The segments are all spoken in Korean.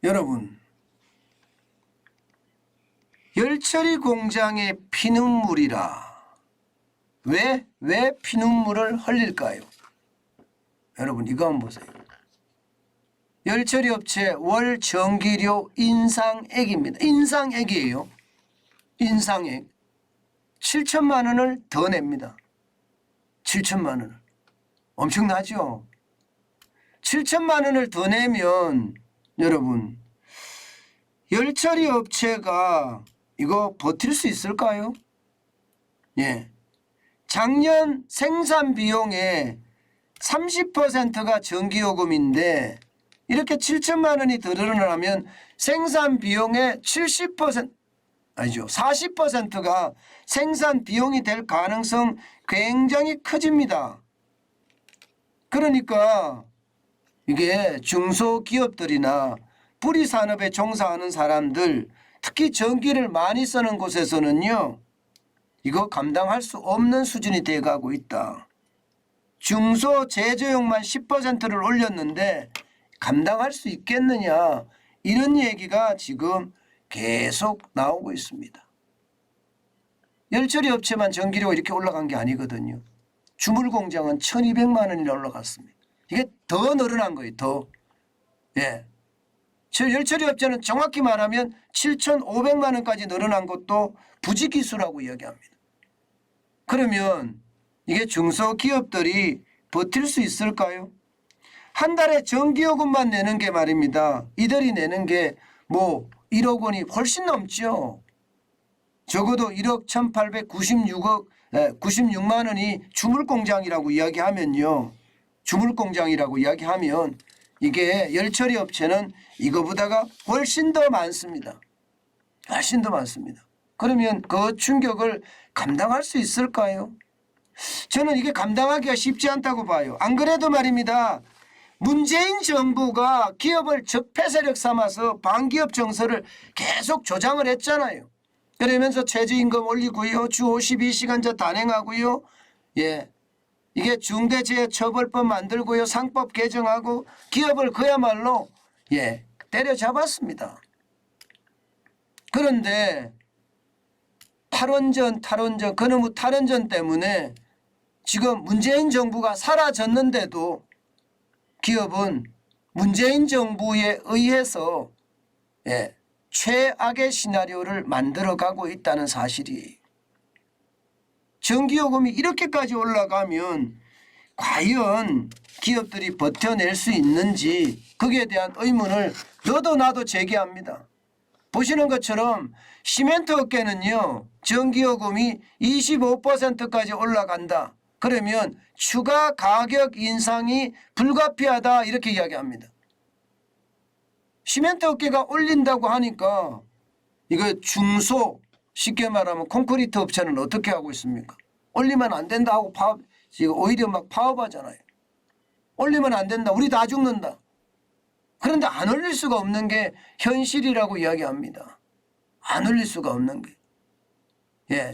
여러분, 열처리 공장의 피눈물이라. 왜 피눈물을 흘릴까요? 여러분, 이거 한번 보세요. 열처리 업체 월 전기료 인상액입니다. 인상액이에요. 인상액. 7천만 원을 더 냅니다. 7천만 원을. 엄청나죠? 7천만 원을 더 내면 여러분, 열처리 업체가 이거 버틸 수 있을까요? 예. 작년 생산 비용의 30%가 전기요금인데 이렇게 7천만 원이 더 늘어나면 생산 비용의 70% 아니죠. 40%가 생산 비용이 될 가능성 굉장히 커집니다. 그러니까 이게 중소기업들이나 뿌리산업에 종사하는 사람들, 특히 전기를 많이 쓰는 곳에서는요, 이거 감당할 수 없는 수준이 돼가고 있다. 중소제조용만 10%를 올렸는데 감당할 수 있겠느냐, 이런 얘기가 지금 계속 나오고 있습니다. 열처리 업체만 전기료가 이렇게 올라간 게 아니거든요. 주물공장은 1200만 원이나 올라갔습니다. 이게 더 늘어난 거예요. 더. 예. 열처리 업체는 정확히 말하면 7,500만 원까지 늘어난 것도 부지기수라고 이야기합니다. 그러면 이게 중소기업들이 버틸 수 있을까요? 한 달에 전기요금만 내는 게 말입니다. 이들이 내는 게 뭐 1억 원이 훨씬 넘죠. 적어도 1억 1,896만 원이 주물공장이라고 이야기하면요. 주물공장이라고 이야기하면 이게 열처리 업체는 이거보다가 훨씬 더 많습니다. 훨씬 더 많습니다. 그러면 그 충격을 감당할 수 있을까요? 저는 이게 감당하기가 쉽지 않다고 봐요. 안 그래도 말입니다. 문재인 정부가 기업을 적폐세력 삼아서 반기업 정서를 계속 조장을 했잖아요. 그러면서 최저임금 올리고요. 주 52시간제 단행하고요. 예. 이게 중대재해처벌법 만들고요. 상법 개정하고 기업을 그야말로 때려잡았습니다. 그런데 탈원전 그놈의 탈원전 때문에 지금 문재인 정부가 사라졌는데도 기업은 문재인 정부에 의해서 최악의 시나리오를 만들어가고 있다는 사실이에요. 전기요금이 이렇게까지 올라가면 과연 기업들이 버텨낼 수 있는지 거기에 대한 의문을 너도 나도 제기합니다. 보시는 것처럼 시멘트 업계는요. 전기요금이 25%까지 올라간다. 그러면 추가 가격 인상이 불가피하다 이렇게 이야기합니다. 시멘트 업계가 올린다고 하니까 이거 중소 쉽게 말하면 콘크리트 업체는 어떻게 하고 있습니까? 올리면 안 된다 하고 지금 오히려 막 파업하잖아요. 올리면 안 된다. 우리 다 죽는다. 그런데 안 올릴 수가 없는 게 현실이라고 이야기합니다. 안 올릴 수가 없는 게.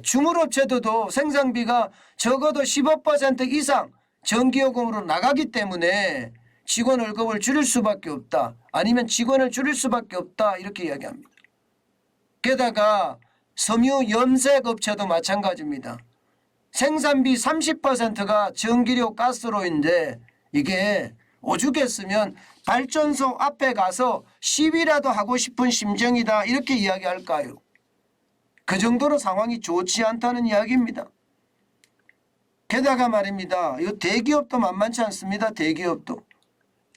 주물업체들도 생산비가 적어도 15% 이상 전기요금으로 나가기 때문에 직원 월급을 줄일 수밖에 없다. 아니면 직원을 줄일 수밖에 없다. 이렇게 이야기합니다. 게다가 섬유 염색 업체도 마찬가지입니다. 생산비 30%가 전기료 가스로인데 이게 오죽했으면 발전소 앞에 가서 시위라도 하고 싶은 심정이다. 이렇게 이야기할까요? 그 정도로 상황이 좋지 않다는 이야기입니다. 게다가 말입니다. 이 대기업도 만만치 않습니다. 대기업도.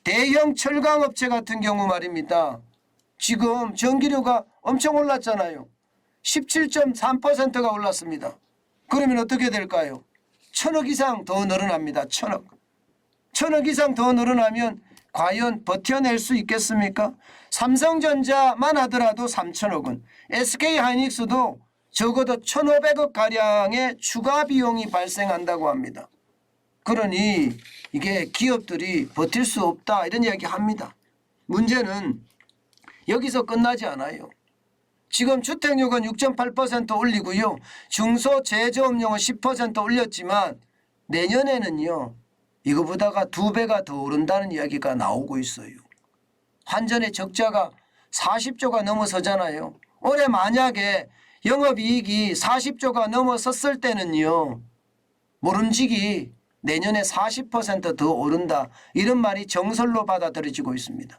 대형 철강업체 같은 경우 말입니다. 지금 전기료가 엄청 올랐잖아요. 17.3%가 올랐습니다. 그러면 어떻게 될까요? 1,000억 이상 더 늘어납니다. 1,000억. 1,000억 이상 더 늘어나면 과연 버텨낼 수 있겠습니까? 삼성전자만 하더라도 3,000억 원, SK하이닉스도 적어도 1,500억 가량의 추가 비용이 발생한다고 합니다. 그러니 이게 기업들이 버틸 수 없다 이런 이야기 합니다. 문제는 여기서 끝나지 않아요. 지금 주택용은 6.8% 올리고요. 중소제조업용은 10% 올렸지만 내년에는요. 이거보다가 2배가 더 오른다는 이야기가 나오고 있어요. 환전의 적자가 40조가 넘어서잖아요. 올해 만약에 영업이익이 40조가 넘어섰을 때는요. 모름지기 내년에 40% 더 오른다. 이런 말이 정설로 받아들여지고 있습니다.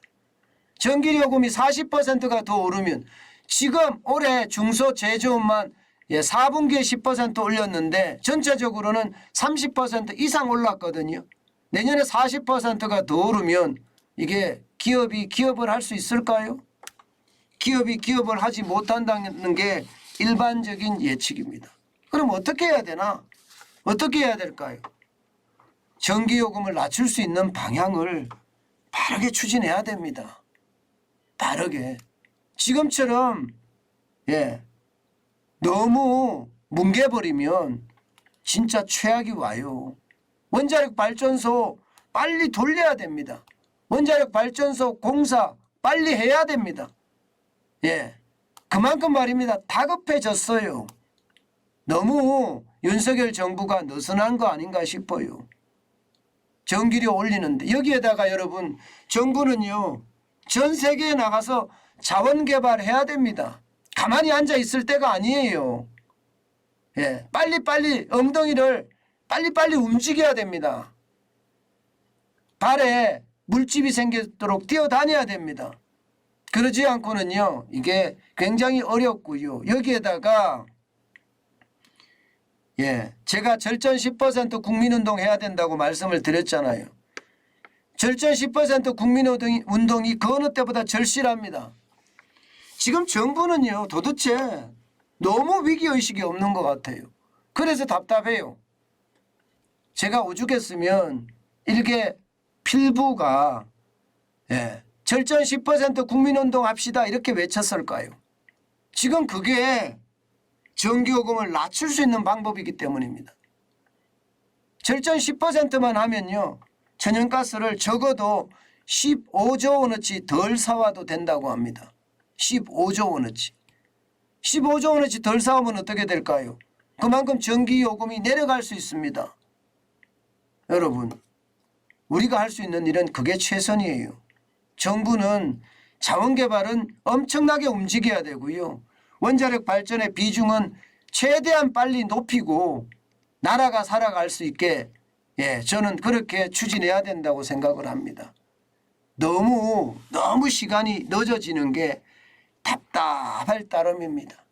전기요금이 40%가 더 오르면 지금 올해 중소제조업만 4분기에 10% 올렸는데 전체적으로는 30% 이상 올랐거든요. 내년에 40%가 더 오르면 이게 기업이 기업을 할 수 있을까요? 기업이 기업을 하지 못한다는 게 일반적인 예측입니다. 그럼 어떻게 해야 되나? 어떻게 해야 될까요? 전기요금을 낮출 수 있는 방향을 바르게 추진해야 됩니다. 바르게. 지금처럼 너무 뭉개버리면 진짜 최악이 와요. 원자력 발전소 빨리 돌려야 됩니다. 원자력 발전소 공사 빨리 해야 됩니다. 그만큼 말입니다. 다급해졌어요. 너무 윤석열 정부가 느슨한 거 아닌가 싶어요. 전기료 올리는데 여기에다가 여러분 정부는요. 전 세계에 나가서 자원 개발해야 됩니다. 가만히 앉아 있을 때가 아니에요. 빨리빨리 엉덩이를 빨리빨리 움직여야 됩니다. 발에 물집이 생기도록 뛰어다녀야 됩니다. 그러지 않고는요. 이게 굉장히 어렵고요. 여기에다가 제가 절전 10% 국민운동 해야 된다고 말씀을 드렸잖아요. 절전 10% 국민운동이 그 어느 때보다 절실합니다. 지금 정부는요. 도대체 너무 위기의식이 없는 것 같아요. 그래서 답답해요. 제가 오죽했으면 일개 필부가 절전 10% 국민운동 합시다 이렇게 외쳤을까요? 지금 그게 전기요금을 낮출 수 있는 방법이기 때문입니다. 절전 10%만 하면요. 천연가스를 적어도 15조 원어치 덜 사와도 된다고 합니다. 15조 원어치. 15조 원어치 덜 사오면 어떻게 될까요? 그만큼 전기요금이 내려갈 수 있습니다. 여러분 우리가 할 수 있는 일은 그게 최선이에요. 정부는 자원개발은 엄청나게 움직여야 되고요. 원자력 발전의 비중은 최대한 빨리 높이고 나라가 살아갈 수 있게 저는 그렇게 추진해야 된다고 생각을 합니다. 너무 시간이 늦어지는 게 답답할 따름입니다.